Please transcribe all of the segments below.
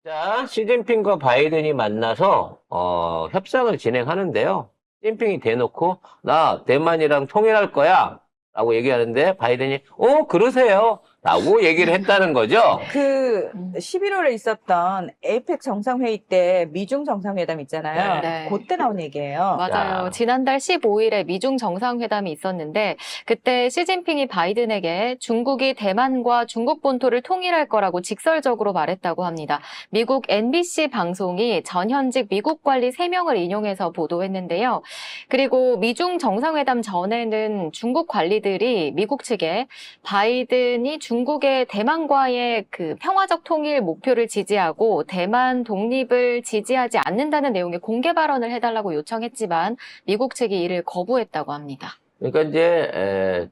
자, 시진핑과 바이든이 만나서 협상을 진행하는데요. 시진핑이 대놓고 나 대만이랑 통일할 거야 라고 얘기하는데 바이든이 그러세요 라고 얘기를 했다는 거죠. 그 11월에 있었던 에이펙 정상회의 때 미중 정상회담 있잖아요. 네. 그때 나온 얘기예요. 맞아요. 야. 지난달 15일에 미중 정상회담이 있었는데 그때 시진핑이 바이든에게 중국이 대만과 중국 본토를 통일할 거라고 직설적으로 말했다고 합니다. 미국 NBC 방송이 전현직 미국 관리 3명을 인용해서 보도했는데요. 그리고 미중 정상회담 전에는 중국 관리들이 미국 측에 바이든이 중국의 대만과의 그 평화적 통일 목표를 지지하고 대만 독립을 지지하지 않는다는 내용의 공개 발언을 해달라고 요청했지만 미국 측이 이를 거부했다고 합니다. 그러니까 이제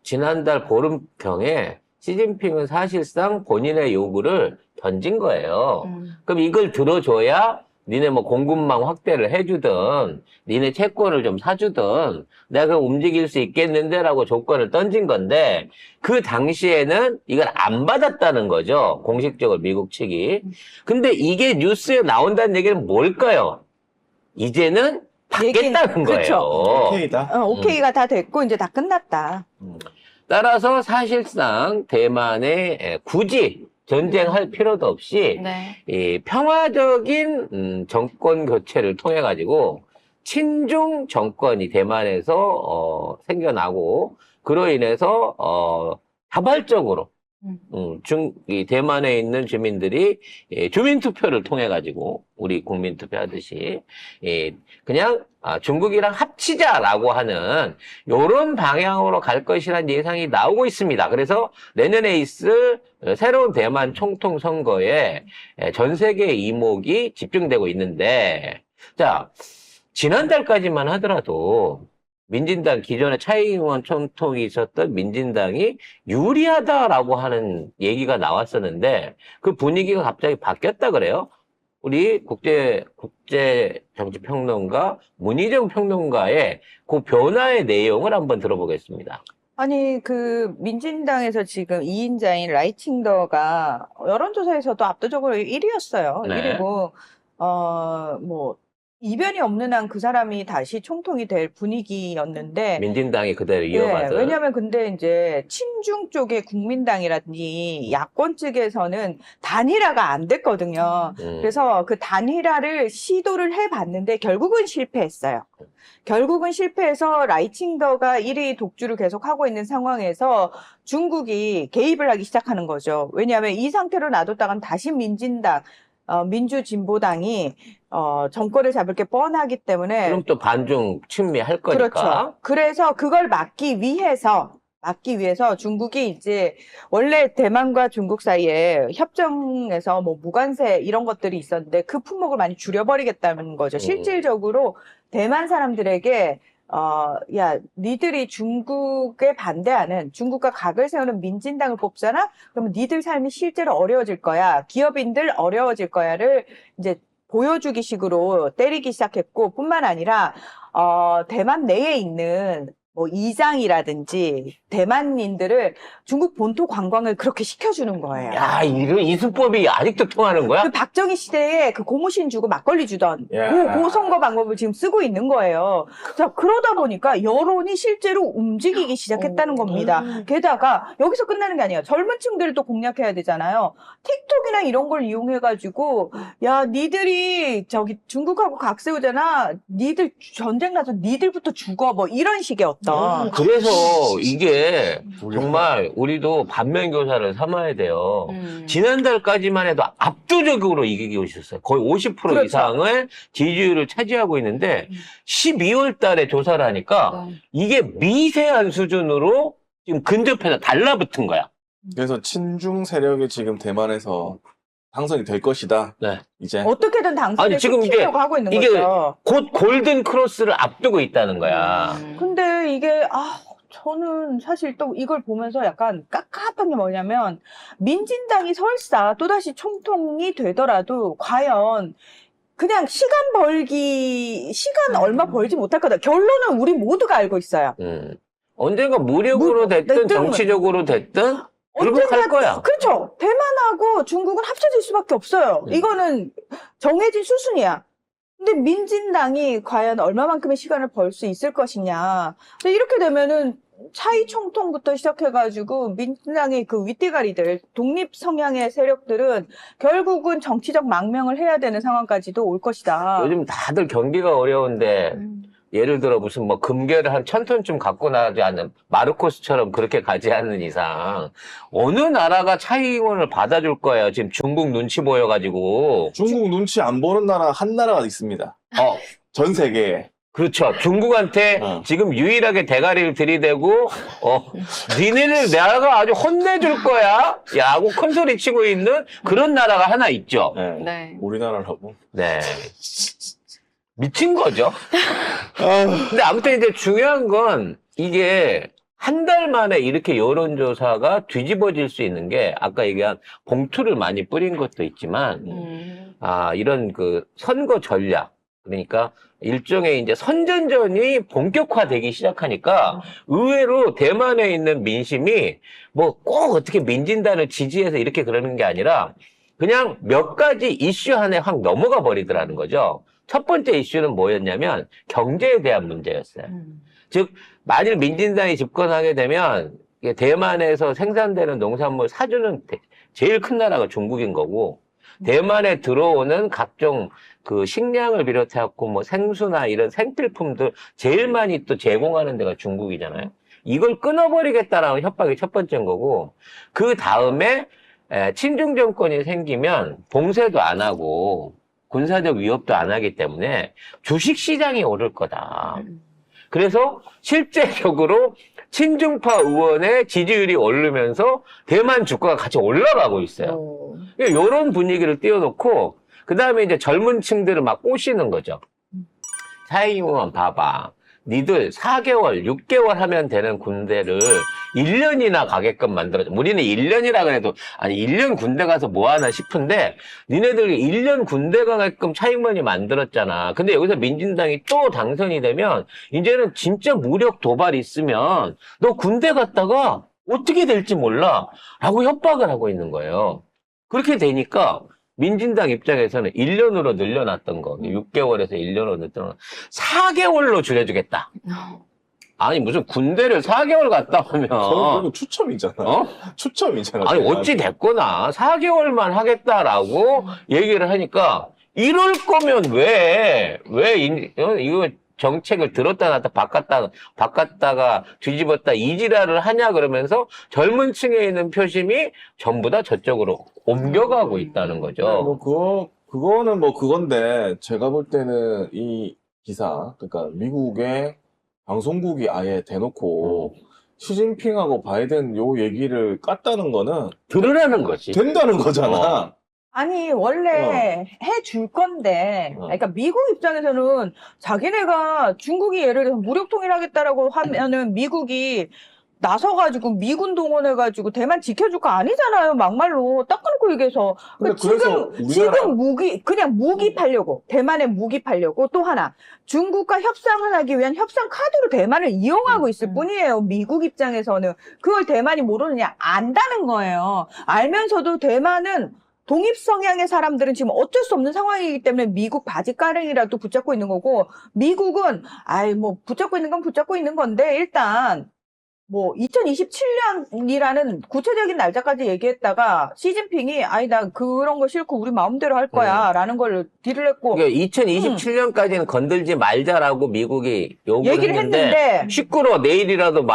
지난달 보름경에 시진핑은 사실상 본인의 요구를 던진 거예요. 그럼 이걸 들어줘야 니네 뭐 공급망 확대를 해주든 니네 채권을 좀 사주든 내가 움직일 수 있겠는데라고 조건을 던진 건데 그 당시에는 이걸 안 받았다는 거죠. 공식적으로 미국 측이. 근데 이게 뉴스에 나온다는 얘기는 뭘까요? 이제는 받겠다는 그렇죠. 거예요. 오케이다. 오케이가 다 됐고 이제 다 끝났다. 따라서 사실상 대만에 굳이 전쟁할 필요도 없이 네. 이 평화적인 정권 교체를 통해 가지고 친중 정권이 대만에서 생겨나고 그로 인해서 자발적으로 이 대만에 있는 주민들이 주민 투표를 통해 가지고 우리 국민 투표하듯이 그냥 중국이랑 합치자라고 하는 요런 방향으로 갈 것이라는 예상이 나오고 있습니다. 그래서 내년에 있을 새로운 대만 총통 선거에 전 세계 이목이 집중되고 있는데 자, 지난달까지만 하더라도 민진당 기존에 차이잉원 총통이 있었던 민진당이 유리하다라고 하는 얘기가 나왔었는데 그 분위기가 갑자기 바뀌었다 그래요. 우리 국제 정치 평론가 문희정 평론가의 그 변화의 내용을 한번 들어보겠습니다. 아니 그 민진당에서 지금 2인자인 라이칭더가 여론조사에서도 압도적으로 1위였어요. 네. 1위고 뭐 이변이 없는 한 그 사람이 다시 총통이 될 분위기였는데 민진당이 그대로 예, 이어가던. 왜냐하면 근데 이제 친중 쪽의 국민당이라든지 야권 측에서는 단일화가 안 됐거든요. 그래서 그 단일화를 시도를 해봤는데 결국은 실패했어요. 결국은 실패해서 라이칭더가 1위 독주를 계속하고 있는 상황에서 중국이 개입을 하기 시작하는 거죠. 왜냐하면 이 상태로 놔뒀다간 다시 민진당, 민주진보당이 정권을 잡을 게 뻔하기 때문에 그럼 또 반중 친미할 거니까. 그렇죠. 그래서 그걸 막기 위해서 중국이 이제 원래 대만과 중국 사이에 협정에서 뭐 무관세 이런 것들이 있었는데 그 품목을 많이 줄여버리겠다는 거죠. 실질적으로 대만 사람들에게 야, 니들이 중국에 반대하는 중국과 각을 세우는 민진당을 뽑잖아? 그러면 니들 삶이 실제로 어려워질 거야. 기업인들 어려워질 거야를 이제 보여주기 식으로 때리기 시작했고 뿐만 아니라 대만 내에 있는 뭐 이장이라든지 대만인들을 중국 본토 관광을 그렇게 시켜주는 거예요. 야, 이 수법이 아직도 통하는 거야? 그 박정희 시대에 그 고무신 주고 막걸리 주던 야. 그 선거 방법을 지금 쓰고 있는 거예요. 자, 그러다 보니까 여론이 실제로 움직이기 시작했다는 겁니다. 게다가 여기서 끝나는 게 아니에요. 젊은 층들을 또 공략해야 되잖아요. 틱톡이나 이런 걸 이용해가지고 야, 니들이 저기 중국하고 각 세우잖아. 니들 전쟁 나서 니들부터 죽어. 뭐 이런 식의 어떤 그래서 이게 정말 우리도 반면교사를 삼아야 돼요. 지난달까지만 해도 압도적으로 이기고 있었어요. 거의 50% 그렇죠. 이상을 지지율을 차지하고 있는데 12월 달에 조사를 하니까 이게 미세한 수준으로 지금 근접해서 달라붙은 거야. 그래서 친중 세력이 지금 대만에서 당선이 될 것이다. 네. 이제 어떻게든 당선을 아니, 지금 이게- 시키려고 하고 있는 이게 거죠. 곧 골든 크로스를 앞두고 있다는 거야. 근데 이게 저는 사실 또 이걸 보면서 약간 깝깝한 게 뭐냐면 민진당이 설사 또다시 총통이 되더라도 과연 그냥 시간 얼마 벌지 못할 거다. 결론은 우리 모두가 알고 있어요. 언젠가 무력으로 됐든 됐든 정치적으로 됐든 결국 할 거야. 그렇죠. 대만하고 중국은 합쳐질 수밖에 없어요. 이거는 정해진 수순이야. 근데 민진당이 과연 얼마만큼의 시간을 벌 수 있을 것이냐. 근데 이렇게 되면은 차이 총통부터 시작해가지고 민주당의 그 윗대가리들, 독립 성향의 세력들은 결국은 정치적 망명을 해야 되는 상황까지도 올 것이다. 요즘 다들 경기가 어려운데 예를 들어 무슨 뭐 금괴를 한 1,000톤쯤 갖고 나가지 않는 마르코스처럼 그렇게 가지 않는 이상 어느 나라가 차이원을 받아줄 거예요. 지금 중국 눈치 보여가지고. 중국 눈치 안 보는 나라 한 나라가 있습니다. 전 세계에. 그렇죠. 중국한테 지금 유일하게 대가리를 들이대고, 니네를 내가 아주 혼내줄 거야? 야구 큰 소리 치고 있는 그런 나라가 하나 있죠. 네. 네. 우리나라라고. 네. 미친 거죠. 근데 아무튼 이제 중요한 건 이게 한 달 만에 이렇게 여론조사가 뒤집어질 수 있는 게 아까 얘기한 봉투를 많이 뿌린 것도 있지만, 이런 그 선거 전략. 그러니까 일종의 이제 선전전이 본격화되기 시작하니까 의외로 대만에 있는 민심이 뭐 꼭 어떻게 민진당을 지지해서 이렇게 그러는 게 아니라 그냥 몇 가지 이슈 안에 확 넘어가 버리더라는 거죠. 첫 번째 이슈는 뭐였냐면 경제에 대한 문제였어요. 즉 만일 민진당이 집권하게 되면 대만에서 생산되는 농산물 사주는 제일 큰 나라가 중국인 거고 대만에 들어오는 각종 그 식량을 비롯해갖고 뭐 생수나 이런 생필품들 제일 많이 또 제공하는 데가 중국이잖아요. 이걸 끊어버리겠다라는 협박이 첫 번째인 거고 그 다음에 친중 정권이 생기면 봉쇄도 안 하고 군사적 위협도 안 하기 때문에 주식시장이 오를 거다. 그래서 실제적으로 친중파 의원의 지지율이 오르면서 대만 주가가 같이 올라가고 있어요. 이런 분위기를 띄워놓고 그 다음에 이제 젊은 층들을 막 꼬시는 거죠.蔡英文 봐봐. 니들 4개월, 6개월 하면 되는 군대를 1년이나 가게끔 만들어줘. 우리는 1년이라 그래도, 아니, 1년 군대 가서 뭐 하나 싶은데, 니네들이 1년 군대 가게끔蔡英文이 만들었잖아. 근데 여기서 민진당이 또 당선이 되면, 이제는 진짜 무력 도발 있으면, 너 군대 갔다가 어떻게 될지 몰라. 라고 협박을 하고 있는 거예요. 그렇게 되니까, 민진당 입장에서는 1년으로 늘려놨던 거, 6개월에서 1년으로 늘려놨던 4개월로 줄여주겠다. 아니, 무슨 군대를 4개월 갔다 오면. 그리고 추첨이잖아. 추첨이잖아. 아니, 어찌 됐거나 4개월만 하겠다라고 얘기를 하니까, 이럴 거면 이거 정책을 들었다 놨다 바꿨다가 뒤집었다 이지랄을 하냐 그러면서 젊은 층에 있는 표심이 전부 다 저쪽으로 옮겨가고 있다는 거죠. 뭐 그거는 뭐 그건데 제가 볼 때는 이 기사 그러니까 미국의 방송국이 아예 대놓고 시진핑하고 바이든 요 얘기를 깠다는 거는 들으라는 거지. 된다는 거잖아. 아니 원래 해줄 건데 그러니까 미국 입장에서는 자기네가 중국이 예를 들어서 무력 통일하겠다라고 하면은 미국이 나서가지고 미군 동원해가지고 대만 지켜줄 거 아니잖아요. 막말로 딱 끊고 얘기해서 근데 그래서 지금 그냥 무기 팔려고 대만에 무기 팔려고 또 하나 중국과 협상을 하기 위한 협상 카드로 대만을 이용하고 있을 뿐이에요. 미국 입장에서는 그걸 대만이 모르느냐 안다는 거예요. 알면서도 대만은 독립 성향의 사람들은 지금 어쩔 수 없는 상황이기 때문에 미국 바지가랑이라도 붙잡고 있는 거고 미국은 뭐 붙잡고 있는 건 붙잡고 있는 건데 일단 뭐 2027년이라는 구체적인 날짜까지 얘기했다가 시진핑이 나 그런 거 싫고 우리 마음대로 할 거야 라는 걸 딜을 했고 그러니까 2027년까지는 건들지 말자라고 미국이 요구를 얘기를 했는데 시끄러 내일이라도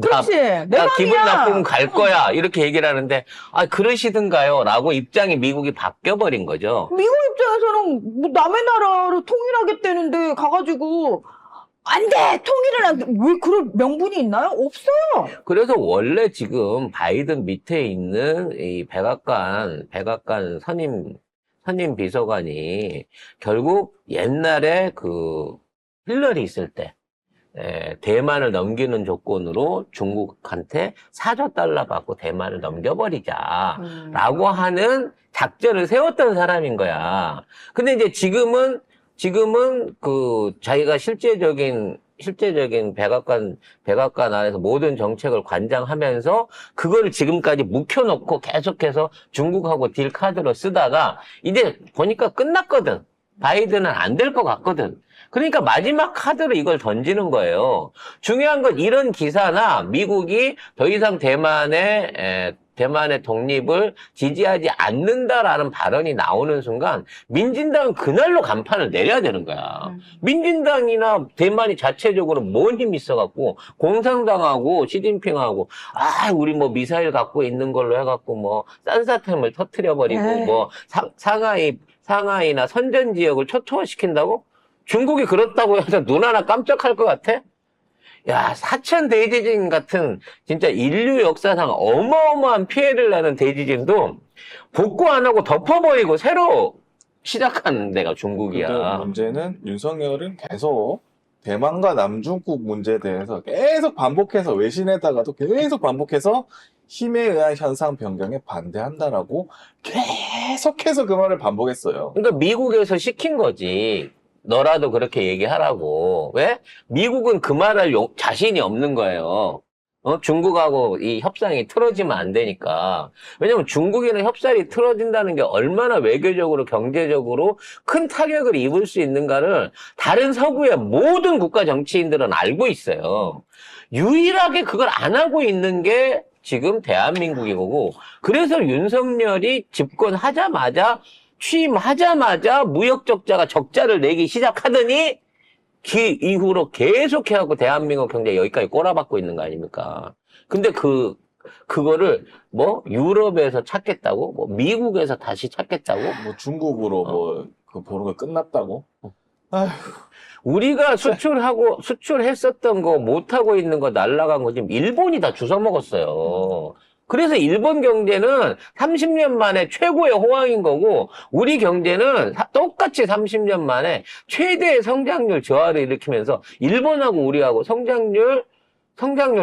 그렇지 내 나 기분 맘이야. 나쁘면 갈 거야 이렇게 얘기를 하는데 그러시든가요 라고 입장이 미국이 바뀌어버린 거죠. 미국 입장에서는 뭐 남의 나라로 통일하겠다는데 가가지고 안 돼! 통일을 안 돼! 왜 그런 명분이 있나요? 없어요! 그래서 원래 지금 바이든 밑에 있는 이 백악관 선임 비서관이 결국 옛날에 그 힐러리 있을 때 대만을 넘기는 조건으로 중국한테 4조 달러 받고 대만을 넘겨버리자라고 하는 작전을 세웠던 사람인 거야. 근데 이제 지금은 그 자기가 실제적인 실제적인 백악관 안에서 모든 정책을 관장하면서 그걸 지금까지 묵혀놓고 계속해서 중국하고 딜 카드로 쓰다가 이제 보니까 끝났거든. 바이든은 안 될 것 같거든. 그러니까 마지막 카드로 이걸 던지는 거예요. 중요한 건 이런 기사나 미국이 더 이상 대만의 독립을 지지하지 않는다라는 발언이 나오는 순간 민진당은 그날로 간판을 내려야 되는 거야. 민진당이나 대만이 자체적으로 뭔 힘이 있어갖고 공산당하고 시진핑하고 우리 뭐 미사일 갖고 있는 걸로 해갖고 뭐 싼사템을 터트려버리고 네. 뭐 상하이나 선전 지역을 초토화시킨다고? 중국이 그렇다고 해서 눈 하나 깜짝할 것 같아? 야, 사천 대지진 같은 진짜 인류 역사상 어마어마한 피해를 나는 대지진도 복구 안 하고 덮어버리고 새로 시작하는 데가 근데 중국이야. 문제는 윤석열은 계속 대만과 남중국 문제에 대해서 계속 반복해서 외신에다가도 계속 반복해서 힘에 의한 현상 변경에 반대한다라고 계속해서 그 말을 반복했어요. 그러니까 미국에서 시킨 거지. 너라도 그렇게 얘기하라고. 왜? 미국은 그 말할 자신이 없는 거예요. 중국하고 이 협상이 틀어지면 안 되니까. 왜냐면 중국이랑 협상이 틀어진다는 게 얼마나 외교적으로, 경제적으로 큰 타격을 입을 수 있는가를 다른 서구의 모든 국가 정치인들은 알고 있어요. 유일하게 그걸 안 하고 있는 게 지금 대한민국인 거고, 그래서 윤석열이 집권하자마자 취임하자마자 무역 적자를 내기 시작하더니 그 이후로 계속 해갖고 대한민국 경제 여기까지 꼬라박고 있는 거 아닙니까? 근데 그거를 뭐 유럽에서 찾겠다고? 뭐 미국에서 다시 찾겠다고? 뭐 중국으로 그 보는 거 끝났다고? 아휴. 우리가 수출했었던 거 못하고 있는 거 날라간 거 지금 일본이 다 주워 먹었어요. 그래서 일본 경제는 30년 만에 최고의 호황인 거고, 우리 경제는 똑같이 30년 만에 최대의 성장률 저하를 일으키면서 일본하고 우리하고 성장률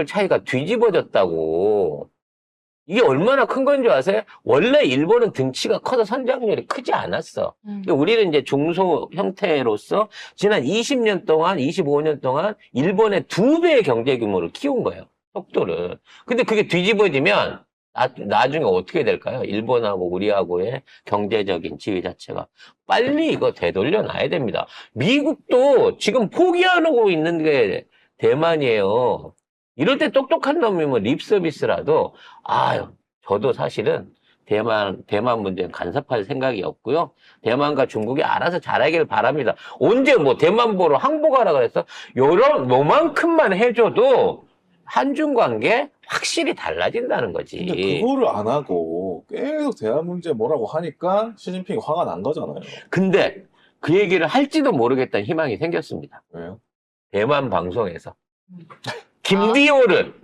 차이가 뒤집어졌다고. 이게 얼마나 큰 건 줄 아세요? 원래 일본은 등치가 커서 성장률이 크지 않았어. 근데 우리는 이제 중소 형태로서 지난 20년 동안, 25년 동안 일본의 2배의 경제 규모를 키운 거예요. 속도를. 근데 그게 뒤집어지면 나중에 어떻게 될까요? 일본하고 우리하고의 경제적인 지위 자체가. 빨리 이거 되돌려 놔야 됩니다. 미국도 지금 포기하고 있는 게 대만이에요. 이럴 때 똑똑한 놈이면 립 서비스라도, 저도 사실은 대만 문제는 간섭할 생각이 없고요. 대만과 중국이 알아서 잘하길 바랍니다. 언제 뭐 대만 보러 항복하라 그랬어? 요만큼만 해줘도 한중 관계 확실히 달라진다는 거지. 근데 그거를 안 하고 계속 대한 문제 뭐라고 하니까 시진핑이 화가 난 거잖아요. 근데 그 얘기를 할지도 모르겠다는 희망이 생겼습니다. 왜요? 대만 방송에서. 김디오를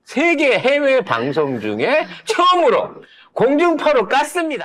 세계 해외 방송 중에 처음으로 공중파로 깠습니다.